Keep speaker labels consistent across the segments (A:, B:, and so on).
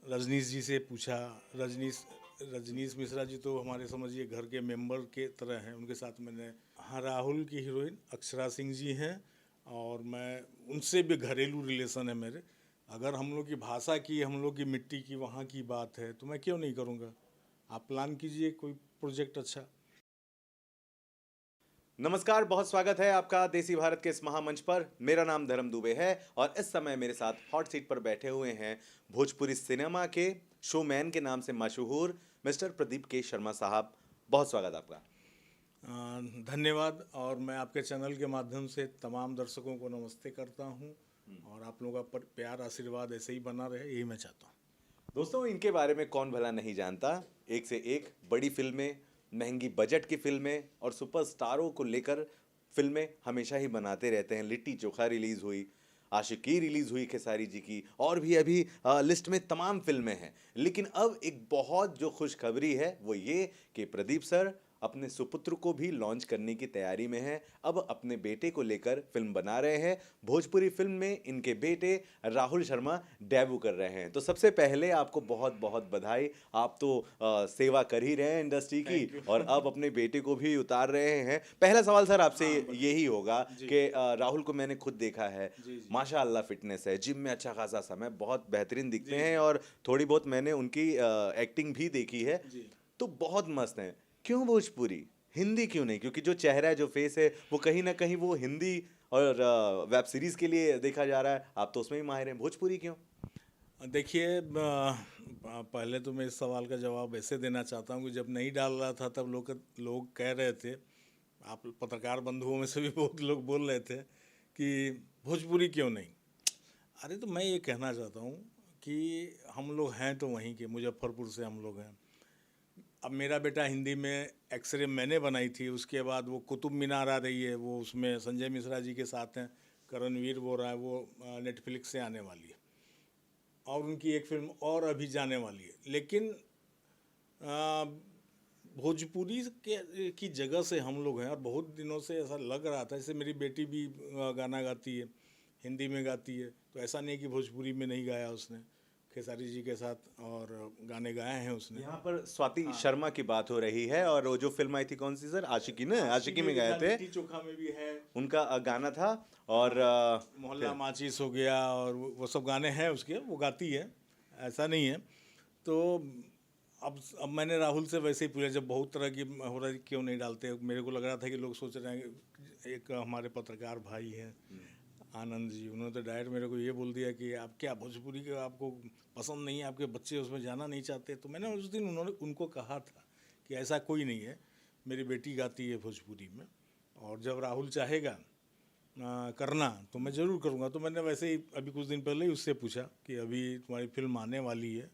A: रजनीश जी से पूछा। रजनीश रजनीश मिश्रा जी तो हमारे समझिए घर के मेंबर के तरह हैं, उनके साथ मैंने। हाँ, राहुल की हीरोइन अक्षरा सिंह जी हैं और मैं उनसे भी घरेलू रिलेशन है मेरे। अगर हम लोग की भाषा की, हम लोग की मिट्टी की, वहाँ की बात है तो मैं क्यों नहीं करूँगा। आप प्लान कीजिए कोई प्रोजेक्ट अच्छा।
B: नमस्कार, बहुत स्वागत है आपका देसी भारत के इस महामंच पर। मेरा नाम धर्म दुबे है और इस समय मेरे साथ हॉट सीट पर बैठे हुए हैं भोजपुरी सिनेमा के शोमैन के नाम से मशहूर मिस्टर प्रदीप के शर्मा साहब। बहुत स्वागत आपका।
A: धन्यवाद। और मैं आपके चैनल के माध्यम से तमाम दर्शकों को नमस्ते करता हूँ और आप लोगों का प्यार आशीर्वाद ऐसे ही बना रहे, यही मैं चाहता हूँ।
B: दोस्तों, इनके बारे में कौन भला नहीं जानता। एक से एक बड़ी फिल्में, महंगी बजट की फिल्में और सुपरस्टारों को लेकर फिल्में हमेशा ही बनाते रहते हैं। लिट्टी चोखा रिलीज हुई, आशिकी रिलीज हुई खेसारी जी की, और भी अभी लिस्ट में तमाम फिल्में हैं। लेकिन अब एक बहुत जो खुशखबरी है वो ये कि प्रदीप सर अपने सुपुत्र को भी लॉन्च करने की तैयारी में हैं। अब अपने बेटे को लेकर फिल्म बना रहे हैं। भोजपुरी फिल्म में इनके बेटे राहुल शर्मा डेब्यू कर रहे हैं। तो सबसे पहले आपको बहुत बहुत बधाई। आप तो सेवा कर ही रहे हैं इंडस्ट्री की
A: थैंक यू।
B: और अब अपने बेटे को भी उतार रहे हैं। पहला सवाल सर आपसे
A: हाँ, बोलिए।
B: यही होगा
A: जी
B: कि राहुल को मैंने खुद देखा है।
A: जी जी
B: माशाअल्लाह फिटनेस है, जिम में अच्छा खासा समय, बहुत बेहतरीन दिखते
A: जी
B: हैं
A: जी
B: और थोड़ी बहुत मैंने उनकी एक्टिंग भी देखी है।
A: जी।
B: तो बहुत मस्त है। क्यों भोजपुरी, हिंदी क्यों नहीं? क्योंकि जो चेहरा है, जो फेस है, वो कहीं ना कहीं वो हिंदी और वेब सीरीज के लिए देखा जा रहा है। आप तो उसमें भी माहिर हैं, भोजपुरी क्यों?
A: देखिए, पहले तो मैं इस सवाल का जवाब ऐसे देना चाहता हूँ कि जब नहीं डाल रहा था तब लोग कह रहे थे, आप पत्रकार बंधुओं में से भी बहुत लोग बोल रहे थे कि भोजपुरी क्यों नहीं। अरे तो मैं ये कहना चाहता हूँ कि हम लोग हैं तो वहीं के, मुजफ्फरपुर से हम लोग हैं। अब मेरा बेटा हिंदी में एक्सरे मैंने बनाई थी, उसके बाद वो कुतुब मीनार आ रही है, वो उसमें संजय मिश्रा जी के साथ हैं, करणवीर बोल रहा है, वो नेटफ्लिक्स से आने वाली है। और उनकी एक फिल्म और अभी जाने वाली है। लेकिन आ, भोजपुरी के की जगह से हम लोग हैं और बहुत दिनों से ऐसा लग रहा था। जैसे मेरी बेटी भी गाना गाती है, हिंदी में गाती है, तो ऐसा नहीं है कि भोजपुरी में नहीं गाया उसने। खेसारी जी के साथ और गाने गाए हैं उसने।
B: यहाँ पर स्वाति
A: हाँ,
B: शर्मा की बात हो रही है और वो जो फिल्म आई थी कौन सी सर, आशिकी ना,
A: आशिकी
B: आशिकी
A: में
B: में
A: भी
B: गए
A: था,
B: थे।
A: लिट्टी चोखा में भी है।
B: उनका गाना था।
A: हाँ,
B: और
A: मोहल्ला
B: फिर
A: माचिस हो गया और वो सब गाने हैं उसके, वो गाती है, ऐसा नहीं है। तो अब मैंने राहुल से वैसे ही पूछा, जब बहुत तरह की हो रहा है क्यों नहीं डालते। मेरे को लग रहा था कि लोग सोच रहे हैं कि एक हमारे पत्रकार भाई हैं आनंद जी, उन्होंने तो डायरेक्ट मेरे को ये बोल दिया कि आप क्या भोजपुरी के आपको पसंद नहीं है, आपके बच्चे उसमें जाना नहीं चाहते। तो मैंने उस दिन उनको कहा था कि ऐसा कोई नहीं है, मेरी बेटी गाती है भोजपुरी में, और जब राहुल चाहेगा करना तो मैं ज़रूर करूँगा। तो मैंने वैसे ही अभी कुछ दिन पहले ही उससे पूछा कि अभी तुम्हारी फिल्म आने वाली है,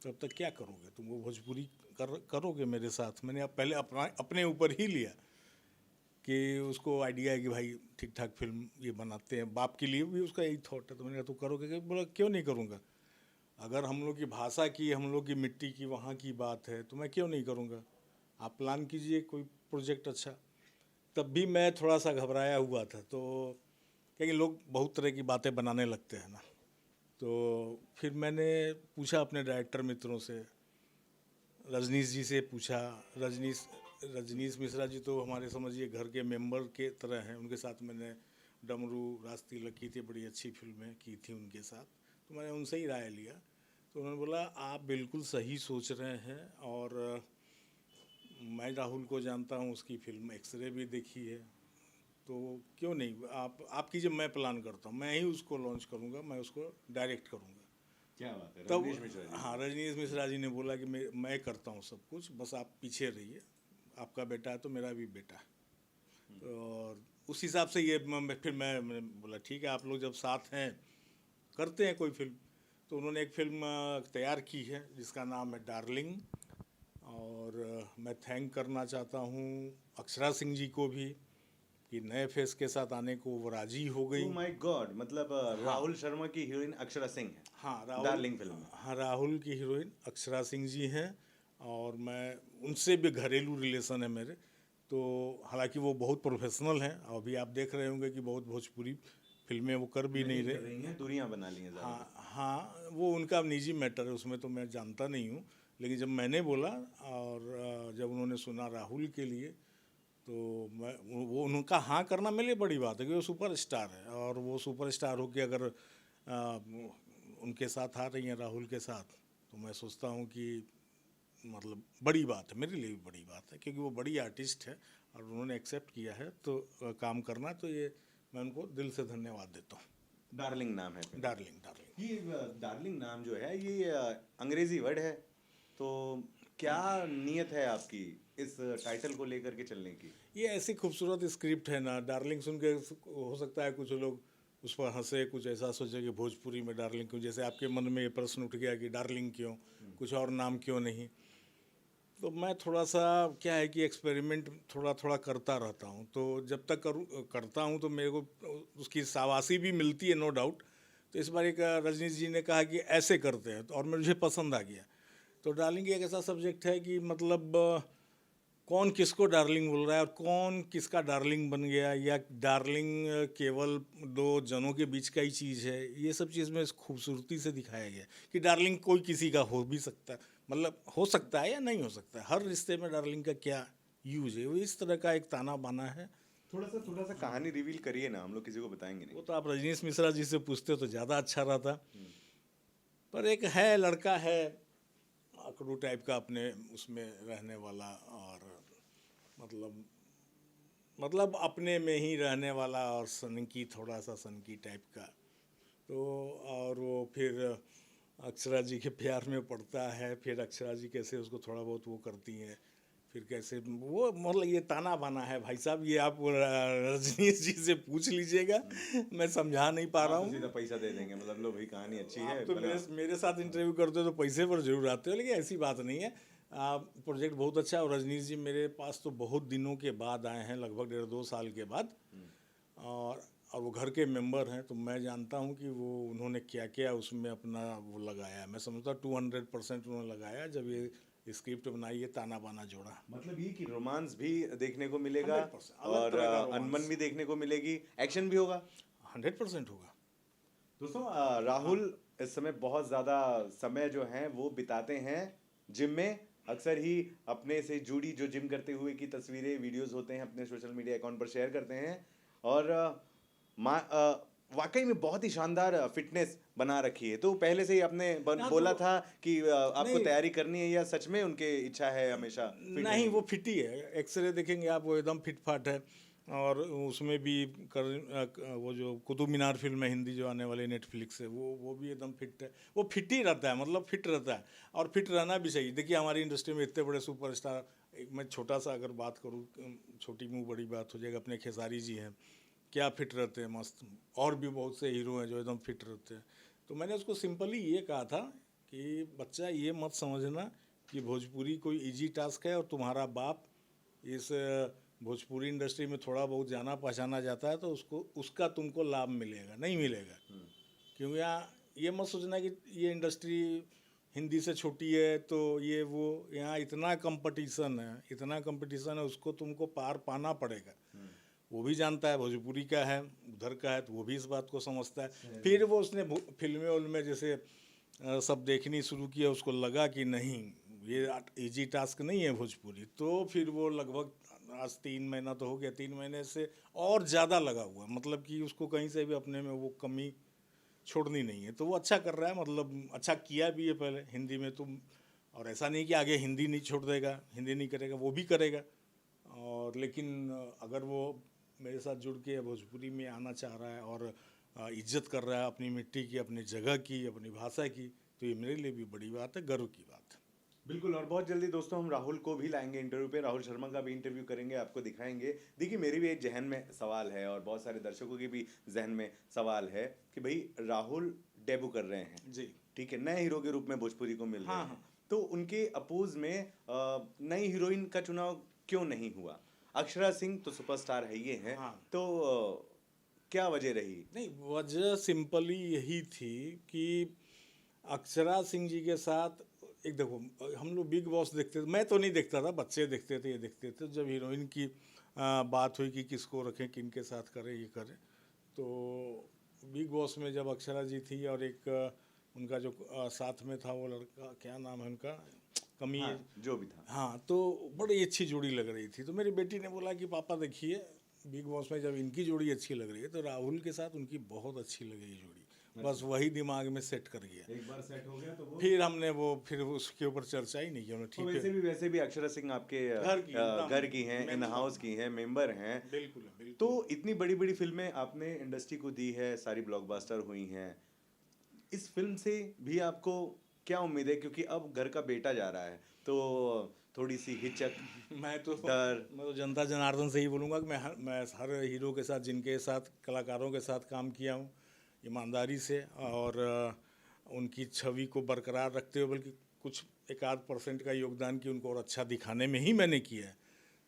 A: तो अब तक क्या करोगे तुम, वो भोजपुरी करोगे मेरे साथ। मैंने अब पहले अपने ऊपर ही लिया कि उसको आइडिया है कि भाई ठीक ठाक फिल्म ये बनाते हैं, बाप के लिए भी उसका यही थॉट है। तो मैंने कहा तू करोगे क्या? बोला क्यों नहीं करूँगा। अगर हम लोग की भाषा की, हम लोग की मिट्टी की, वहाँ की बात है तो मैं क्यों नहीं करूँगा। आप प्लान कीजिए कोई प्रोजेक्ट अच्छा। तब भी मैं थोड़ा सा घबराया हुआ था, तो क्योंकि लोग बहुत तरह की बातें बनाने लगते हैं ना। तो फिर मैंने पूछा अपने डायरेक्टर मित्रों से, रजनीश जी से पूछा। रजनीश रजनीश मिश्रा जी तो हमारे समझिए घर के मेंबर के तरह हैं, उनके साथ मैंने डमरू, राज तिलक की थी, बड़ी अच्छी फिल्में की थी उनके साथ। तो मैंने उनसे ही राय लिया। तो उन्होंने बोला आप बिल्कुल सही सोच रहे हैं, और मैं राहुल को जानता हूँ, उसकी फिल्म एक्सरे भी देखी है, तो क्यों नहीं आप कीजिए, मैं प्लान करता हूँ, मैं ही उसको लॉन्च करूँगा, मैं उसको डायरेक्ट करूँगा।
B: क्या बात है,
A: तब
B: रजनीश मिश्रा जी
A: हाँ,
B: से।
A: रजनीश मिश्रा जी ने बोला कि मैं करता हूँ सब कुछ, बस आप पीछे रहिए, आपका बेटा है तो मेरा भी बेटा है। और उस हिसाब से ये फिर मैंने बोला ठीक है, आप लोग जब साथ हैं करते हैं कोई फिल्म। तो उन्होंने एक फिल्म तैयार की है जिसका नाम है डार्लिंग। और मैं थैंक करना चाहता हूँ अक्षरा सिंह जी को भी कि नए फेस के साथ आने को वो राजी हो
B: ओ
A: गई।
B: माय गॉड, मतलब
A: हाँ
B: राहुल शर्मा की हीरोइन अक्षरा सिंह है
A: हाँ, राहुल।
B: डार्लिंग फिल्म में।
A: हाँ, राहुल की हीरोइन अक्षरा सिंह जी हैं और मैं उनसे भी घरेलू रिलेशन है मेरे। तो हालांकि वो बहुत प्रोफेशनल हैं, और अभी आप देख रहे होंगे कि बहुत भोजपुरी फिल्में वो कर भी नहीं
B: कर
A: रहे।
B: रही हैं, दूरियां बना ली हैं ज़्यादा।
A: हाँ हाँ, वो उनका निजी मैटर है, उसमें तो मैं जानता नहीं हूँ। लेकिन जब मैंने बोला और जब उन्होंने सुना राहुल के लिए, तो मैं वो उनका हाँ करना मेरे लिए बड़ी बात है, कि वो सुपर स्टार है, और वो सुपर स्टार हो के अगर उनके साथ आ रही हैं राहुल के साथ, तो मैं सोचता हूँ कि मतलब बड़ी बात है, मेरे लिए भी बड़ी बात है, क्योंकि वो बड़ी आर्टिस्ट है और उन्होंने एक्सेप्ट किया है तो काम करना, तो ये मैं उनको दिल से धन्यवाद देता हूँ।
B: डार्लिंग नाम है फिल्म।
A: Darling, darling.
B: ये डार्लिंग नाम जो है ये अंग्रेजी वर्ड है, तो क्या नीयत है आपकी इस टाइटल को लेकर के चलने की?
A: ये ऐसी खूबसूरत स्क्रिप्ट है ना, डार्लिंग सुन के हो सकता है कुछ लोग उस पर हंसे, कुछ ऐसा सोचे कि भोजपुरी में डार्लिंग क्यों, जैसे आपके मन में ये प्रश्न उठ गया कि डार्लिंग क्यों, कुछ और नाम क्यों नहीं। तो मैं थोड़ा सा क्या है कि एक्सपेरिमेंट थोड़ा थोड़ा करता रहता हूँ, तो जब तक करता हूँ तो मेरे को उसकी शाबाशी भी मिलती है, नो डाउट। तो इस बार एक रजनीश जी ने कहा कि ऐसे करते हैं, तो और मुझे पसंद आ गया। तो डार्लिंग एक ऐसा सब्जेक्ट है कि मतलब कौन किसको डार्लिंग बोल रहा है और कौन किसका डार्लिंग बन गया, या डार्लिंग केवल दो जनों के बीच का ही चीज़ है, ये सब चीज़ में खूबसूरती से दिखाया गया कि डार्लिंग कोई किसी का हो भी सकता है, मतलब हो सकता है या नहीं हो सकता है, हर रिश्ते में डार्लिंग का क्या यूज है, वो इस तरह का एक ताना बाना है।
B: थोड़ा सा कहानी रिवील करिए ना, हम लोग किसी को बताएंगे
A: वो
B: नहीं।
A: तो आप रजनीश मिश्रा जी से पूछते तो ज़्यादा अच्छा रहता। पर एक है लड़का है अकड़ू टाइप का, अपने उसमें रहने वाला, और मतलब अपने में ही रहने वाला, और सनकी, थोड़ा सा सनकी टाइप का। तो और वो फिर अक्षरा जी के प्यार में पड़ता है, फिर अक्षरा जी कैसे उसको थोड़ा बहुत वो करती हैं, फिर कैसे वो, मतलब ये ताना बाना है भाई साहब, ये आप रजनीश जी से पूछ लीजिएगा, मैं समझा नहीं पा रहा
B: आप तो
A: हूँ।
B: सीधा पैसा दे देंगे, मतलब लो भाई कहानी अच्छी है
A: आप तो
B: बना।
A: मेरे साथ इंटरव्यू करते हो तो पैसे पर जरूर आते हो, लेकिन ऐसी बात नहीं है। प्रोजेक्ट बहुत अच्छा है, और रजनीश जी मेरे पास तो बहुत दिनों के बाद आए हैं, लगभग 1.5-2 साल के बाद। और वो घर के मेंबर हैं, तो मैं जानता हूं कि वो उन्होंने क्या क्या उसमें अपना वो लगाया है। मैं समझता 200% उन्होंने लगाया जब ये स्क्रिप्ट बनाई है, ताना बाना जोड़ा।
B: मतलब ये कि रोमांस भी देखने को मिलेगा
A: 100% अलग
B: और
A: तरह का
B: अनबन
A: रोमांस।
B: भी देखने को मिलेगी, एक्शन भी होगा।
A: 100% होगा।
B: दोस्तों राहुल इस समय बहुत ज़्यादा समय जो है वो बिताते हैं जिम में। अक्सर ही अपने से जुड़ी जो जिम करते हुए की तस्वीरें वीडियोस होते हैं अपने सोशल मीडिया अकाउंट पर शेयर करते हैं, और वाकई में बहुत ही शानदार फिटनेस बना रखी है। तो पहले से ही आपने
A: हाँ,
B: बोला
A: तो
B: था कि आपको
A: नहीं
B: तैयारी करनी है, या सच में उनके इच्छा है हमेशा फिट
A: नहीं,
B: रहने
A: वो
B: की?
A: फिट ही है, एक्सरे देखेंगे आप, वो एकदम फिट फाट है। और उसमें भी वो जो कुतुब मीनार फिल्म है हिंदी जो आने वाली नेटफ्लिक्स से, वो भी एकदम फिट है। वो फिट ही रहता है, मतलब फिट रहता है, और फिट रहना भी चाहिए। देखिए हमारी इंडस्ट्री में इतने बड़े सुपरस्टार, एक मैं छोटा सा अगर बात करूँ, छोटी मुँह बड़ी बात हो जाएगा, अपने खेसारी जी हैं, क्या फिट रहते हैं, मस्त। और भी बहुत से हीरो हैं जो एकदम फिट रहते हैं। तो मैंने उसको सिंपली ये कहा था कि बच्चा ये मत समझना कि भोजपुरी कोई इजी टास्क है, और तुम्हारा बाप इस भोजपुरी इंडस्ट्री में थोड़ा बहुत जाना पहचाना जाता है, तो उसका तुमको लाभ मिलेगा, नहीं मिलेगा। क्योंकि यहाँ ये मत सोचना कि ये इंडस्ट्री हिंदी से छोटी है, तो ये वो, यहाँ इतना कंपटीशन है, इतना कंपटीशन है, उसको तुमको पार पाना पड़ेगा। वो भी जानता है भोजपुरी का है, उधर का है, तो वो भी इस बात को समझता है। फिर वो उसने फिल्में उनमें जैसे सब देखनी शुरू किया, उसको लगा कि नहीं ये इजी टास्क नहीं है भोजपुरी, तो फिर वो लगभग आज 3 महीना तो हो गया, 3 महीने से और ज़्यादा लगा हुआ है, मतलब कि उसको कहीं से भी अपने में वो कमी छोड़नी नहीं है। तो वो अच्छा कर रहा है, मतलब अच्छा किया भी है पहले हिंदी में, तुम, और ऐसा नहीं कि आगे हिंदी नहीं छोड़ देगा, हिंदी नहीं करेगा, वो भी करेगा। और लेकिन अगर वो मेरे साथ जुड़ के भोजपुरी में आना चाह रहा है और इज्जत कर रहा है अपनी मिट्टी की, अपनी जगह की, अपनी भाषा की, तो ये मेरे लिए भी बड़ी बात है, गर्व की बात है।
B: बिल्कुल, और बहुत जल्दी दोस्तों हम राहुल को भी लाएंगे इंटरव्यू पे, राहुल शर्मा का भी इंटरव्यू करेंगे, आपको दिखाएंगे। देखिए मेरी भी एक जहन में सवाल है, और बहुत सारे दर्शकों के भी जहन में सवाल है कि भाई राहुल डेब्यू कर रहे हैं
A: जी,
B: ठीक है, नए हीरो के रूप में भोजपुरी को मिल रहे
A: हाँ
B: हैं,
A: हाँ।
B: तो उनके अपोज में नई हीरोइन का चुनाव क्यों नहीं हुआ? अक्षरा सिंह तो सुपरस्टार है ये हैं,
A: हाँ।
B: तो क्या वजह रही?
A: नहीं, वजह सिंपली यही थी कि अक्षरा सिंह जी के साथ, एक देखो, हम लोग बिग बॉस देखते थे, मैं तो नहीं देखता था, बच्चे देखते थे, ये देखते थे। जब हीरोइन की बात हुई कि किसको रखें, किन के साथ करें, ये करें, तो बिग बॉस में जब अक्षरा जी थी और एक उनका जो साथ में था वो लड़का, क्या नाम है उनका, कमी
B: हाँ, जो भी था।
A: हाँ, तो बड़ी अच्छी जोड़ी लग रही थी। तो मेरी बेटी ने बोला कि पापा देखिए बिग बॉस में जब इनकी जोड़ी अच्छी लग रही है तो राहुल के साथ उनकी बहुत अच्छी लगी जोड़ी। बस वही दिमाग में सेट कर गया।
B: एक बार सेट हो गया तो वो
A: फिर हमने फिर उसके ऊपर चर्चा ही नहीं की। हमने
B: तो
A: ठीक है,
B: वैसे भी अक्षरा सिंह आपके
A: एकदम
B: घर की हैं, इन
A: member।
B: हाउस की हैं, मेंबर हैं।
A: बिल्कुल बिल्कुल।
B: तो इतनी बड़ी बड़ी फिल्में आपने इंडस्ट्री को दी है, सारी ब्लॉकबस्टर हुई हैं। इस फिल्म से भी आपको क्या उम्मीद है, क्योंकि अब घर का बेटा जा रहा है तो थोड़ी सी हिचक, डर।
A: मैं तो जनता जनार्दन से ही बोलूँगा कि मैं हर हीरो के साथ, जिनके साथ, कलाकारों के साथ काम किया हूँ ईमानदारी से और उनकी छवि को बरकरार रखते हुए, बल्कि कुछ 1-8% का योगदान की उनको और अच्छा दिखाने में ही मैंने किया है।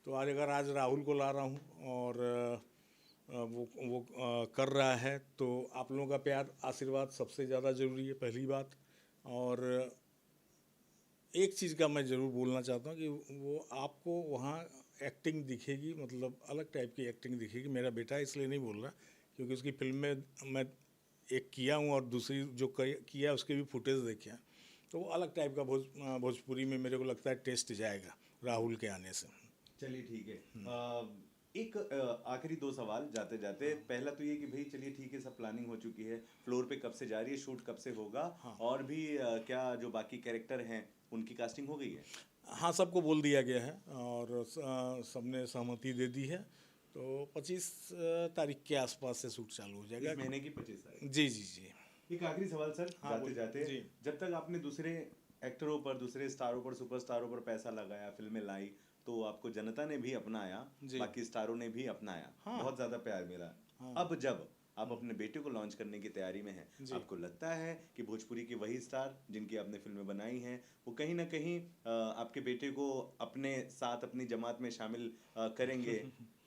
A: तो आज राहुल को ला रहा हूँ और वो कर रहा है, तो आप लोगों का प्यार आशीर्वाद सबसे ज़्यादा ज़रूरी है, पहली बात। और एक चीज़ का मैं ज़रूर बोलना चाहता हूँ कि वो आपको वहाँ एक्टिंग दिखेगी, मतलब अलग टाइप की एक्टिंग दिखेगी। मेरा बेटा इसलिए नहीं बोल रहा क्योंकि उसकी फिल्म में मैं एक किया हूँ और दूसरी जो किया उसके भी फुटेज देखे हैं, तो वो अलग टाइप का भोजपुरी में मेरे को लगता है टेस्ट जाएगा राहुल के आने से।
B: चलिए ठीक है। एक आखिरी दो सवाल जाते जाते। पहला तो ये कि भाई चलिए ठीक है, सब प्लानिंग हो चुकी है, फ्लोर पे कब से जा रही है, शूट कब से होगा, और भी क्या जो बाकी कैरेक्टर हैं उनकी कास्टिंग हो गई है?
A: हाँ, सबको बोल दिया गया है और सबने सहमति दे दी है। तो 25 तारीख के आसपास से शूट चालू हो जाएगा।
B: इस महीने की 25 तारीख।
A: जी जी जी।
B: एक आखिरी सवाल सर,
A: हाँ,
B: जाते जाते,
A: जी।
B: जब तक आपने दूसरे एक्टरों पर, दूसरे स्टारों पर, सुपरस्टारों पर पैसा लगाया, फिल्में लाई, तो आपको जनता ने भी अपनाया, बाकी स्टारों ने भी अपनाया, बहुत ज्यादा प्यार मिला। अब जब आप अपने बेटे को लॉन्च करने की तैयारी में हैं, आपको लगता है कि भोजपुरी के वही स्टार जिनकी आपने फिल्में बनाई हैं, वो कहीं ना कहीं आपके बेटे को अपने साथ, अपनी जमात में शामिल करेंगे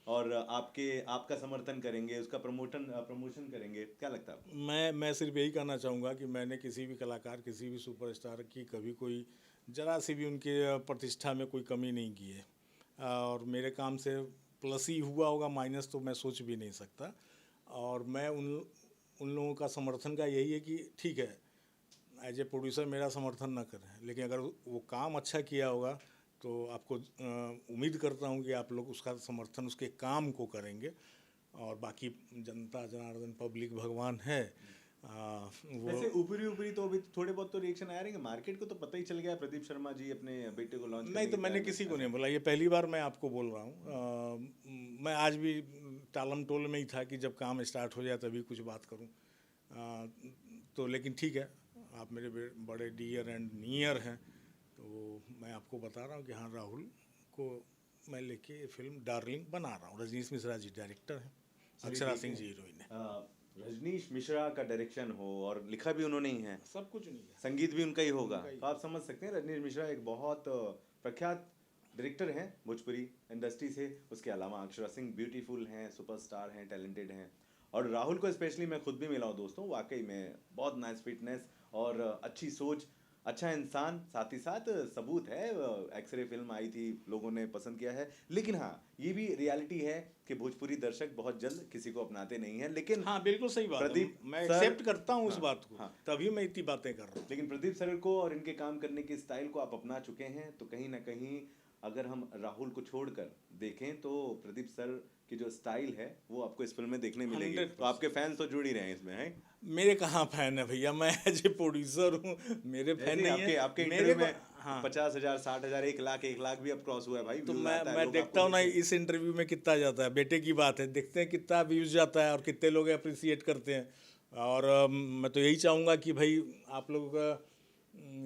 B: और आपका समर्थन करेंगे, उसका प्रमोशन करेंगे? क्या लगता है आपको?
A: मैं सिर्फ यही कहना चाहूँगा कि मैंने किसी भी कलाकार, किसी भी सुपरस्टार की कभी कोई जरा सी भी उनके प्रतिष्ठा में कोई कमी नहीं की है। और मेरे काम से प्लस ही हुआ होगा, माइनस तो मैं सोच भी नहीं सकता। और मैं उन लोगों का समर्थन का यही है कि ठीक है, एज ए प्रोड्यूसर मेरा समर्थन न करें, लेकिन अगर वो काम अच्छा किया होगा तो आपको उम्मीद करता हूँ कि आप लोग उसका समर्थन, उसके काम को करेंगे। और बाकी जनता जनार्दन, पब्लिक भगवान है। वो
B: वैसे ऊपरी ऊपरी तो अभी थोड़े बहुत तो रिएक्शन आए रहेंगे, मार्केट को तो पता ही चल गया प्रदीप शर्मा जी अपने बेटे को लॉन्च
A: नहीं, तो मैंने किसी को नहीं बोला, ये पहली बार मैं आपको बोल रहा हूँ। मैं आज भी टालम टोल में ही था कि जब काम स्टार्ट हो जाए तभी कुछ बात करूँ। तो लेकिन ठीक है, आप मेरे बड़े डियर एंड नियर हैं, तो मैं आपको बता रहा हूँ कि हाँ, राहुल को मैं लेके ये फिल्म डार्लिंग बना रहा हूँ। रजनीश मिश्रा जी डायरेक्टर हैं, अक्षरा सिंह जी हीरोइन है।
B: रजनीश मिश्रा का डायरेक्शन हो और लिखा भी उन्होंने ही है,
A: सब कुछ नहीं है,
B: संगीत भी उनका ही होगा, तो आप समझ सकते हैं रजनीश मिश्रा एक बहुत प्रख्यात डायरेक्टर हैं भोजपुरी इंडस्ट्री से। उसके अलावा अक्षरा सिंह ब्यूटीफुल हैं, सुपरस्टार हैं, टैलेंटेड हैं। और राहुल को स्पेशली मैं खुद भी मिला हूँ दोस्तों, वाकई में बहुत नाइस फिटनेस और अच्छी सोच, अच्छा इंसान, साथ ही साथ सबूत है। एक्सरे फिल्म आई थी, लोगों ने पसंद किया है। लेकिन हाँ, ये भी रियलिटी है कि भोजपुरी दर्शक बहुत जल्द किसी को अपनाते नहीं हैं। लेकिन
A: हाँ, बिल्कुल सही बात है,
B: प्रदीप
A: मैं
B: सर,
A: एक्सेप्ट करता हूँ उस
B: हाँ,
A: बात को,
B: हाँ।
A: तभी मैं इतनी बातें कर रहा हूँ।
B: लेकिन प्रदीप सर को और इनके काम करने के स्टाइल को आप अपना चुके हैं, तो कहीं ना कहीं अगर हम राहुल को छोड़कर देखें तो प्रदीप सर की जो स्टाइल है वो आपको इस फिल्म में देखने मिलेगी।
A: 100%।
B: तो आपके फैंस तो जुड़ ही रहे हैं इसमें, हैं?
A: मेरे कहाँ फैन है भैया, मैं एज ए प्रोड्यूसर हूँ, मेरे फैन नहीं है।
B: आपके
A: मेरे
B: इंटरव्यू
A: को
B: में
A: हाँ,
B: 50,000, 60,000, 1 लाख भी अब क्रॉस हुआ है भाई।
A: तो
B: views आता है,
A: मैं
B: लोग
A: देखता
B: आपको
A: हूँ ना
B: देखते हैं।
A: इस इंटरव्यू में कितना जाता है, बेटे की बात है, देखते हैं कितना व्यूज जाता है और कितने लोग अप्रिसिएट करते हैं। और मैं तो यही चाहूँगा कि भाई आप लोग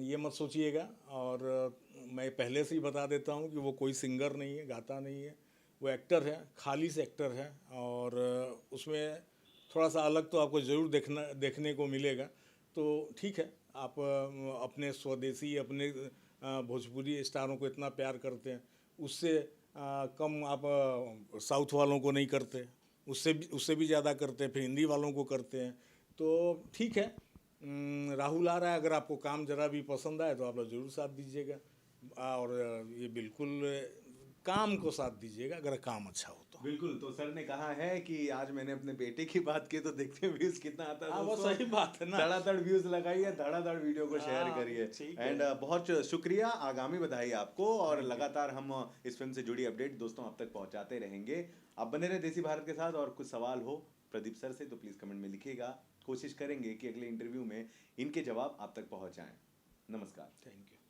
A: ये मत सोचिएगा। और मैं पहले से ही बता देता हूँ कि वो कोई सिंगर नहीं है, गाता नहीं है, वो एक्टर है, खालिस एक्टर है। और उसमें थोड़ा सा अलग तो आपको ज़रूर देखने को मिलेगा। तो ठीक है, आप अपने स्वदेशी, अपने भोजपुरी स्टारों को इतना प्यार करते हैं, उससे कम आप साउथ वालों को नहीं करते, उससे भी ज़्यादा करते हैं, फिर हिंदी वालों को करते हैं। तो ठीक है, राहुल आ रहा है, अगर आपको काम ज़रा भी पसंद आए तो आप लोग ज़रूर साथ दीजिएगा। और ये बिल्कुल काम को साथ दीजिएगा अगर काम अच्छा हो तो।
B: बिल्कुल। तो सर ने कहा है कि आज मैंने अपने बेटे की बात की तो देखते हैं व्यूज कितना आता है।
A: हाँ, वो
B: दोस्तों,
A: सही बात है ना।
B: धड़ाधड़ व्यूज लगाइए, धड़ाधड़ वीडियो को शेयर
A: हाँ,
B: करिए।
A: ठीक है।
B: एंड बहुत शुक्रिया, आगामी बधाई आपको, और
A: Thank you.
B: लगातार हम इस फिल्म से जुड़ी अपडेट दोस्तों आप तक पहुंचाते रहेंगे। आप बने रहे देसी भारत के साथ, और कुछ सवाल हो प्रदीप सर से तो प्लीज कमेंट में लिखिएगा। कोशिश करेंगे कि अगले इंटरव्यू में इनके जवाब आप तक पहुंच जाएं। नमस्कार।
A: Thank you.